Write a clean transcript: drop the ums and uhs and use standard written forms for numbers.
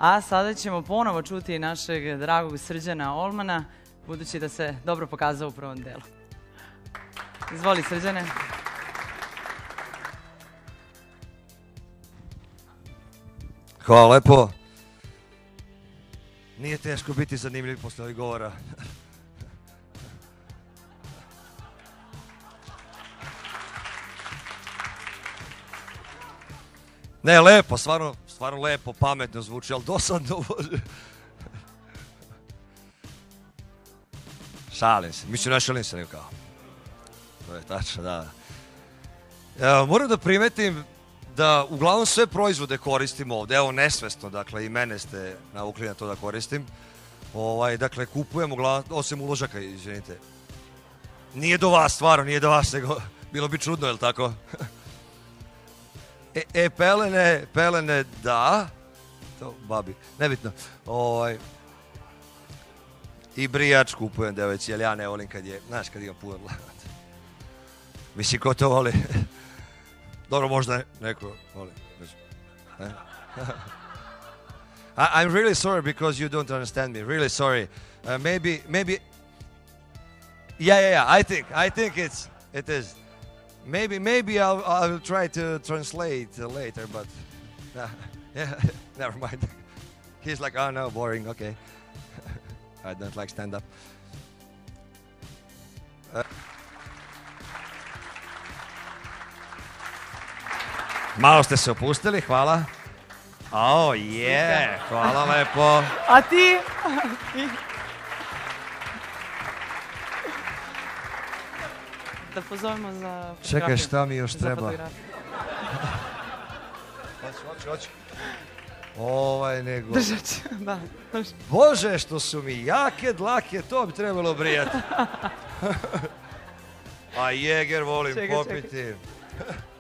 A sada ćemo ponovo čuti našeg dragog Srđana Olmana, budući da se dobro pokazao u prvom delu. Izvoli, Srđane. Hvala lepo. Nije teško biti zanimljiv posle ovih govora. Ne, lepo, stvarno lepo, pametno zvuči, ali dosadno. Šalim se, mislim ne šalim se nego kao. To je tačno, da. Moram da primetim da uglavnom sve proizvode koristim ovde, evo nesvesno, dakle i mene ste navukli na to da koristim. Dakle, kupujem uglavnom, osim uložaka, izvinite. Nije do vas, stvarno, nije do vas, nego bilo bi čudno, je li tako? Pelene, da. To, babi, nebitno. I brijač kupujem, devojci, jer ja ne volim kad je, znaš, kad imam puno dlaka. Mislim, ko to voli? Dobro, možda neko voli. I'm really sorry because you don't understand me. Really sorry. Maybe. Yeah. I think it is. Maybe I will try to translate later, but yeah, never mind. He's like, oh no, boring. Okay. I don't like stand up. Malo ste se opustili, hvala. Oh, je, hvala lepo. A ti? Da pozovemo za fotografiju. Čekaj, šta mi još treba? Hoću. Nego... Držat ću, da. Bože, što su mi jake dlake, to bi trebalo brijati. A jeger volim popiti.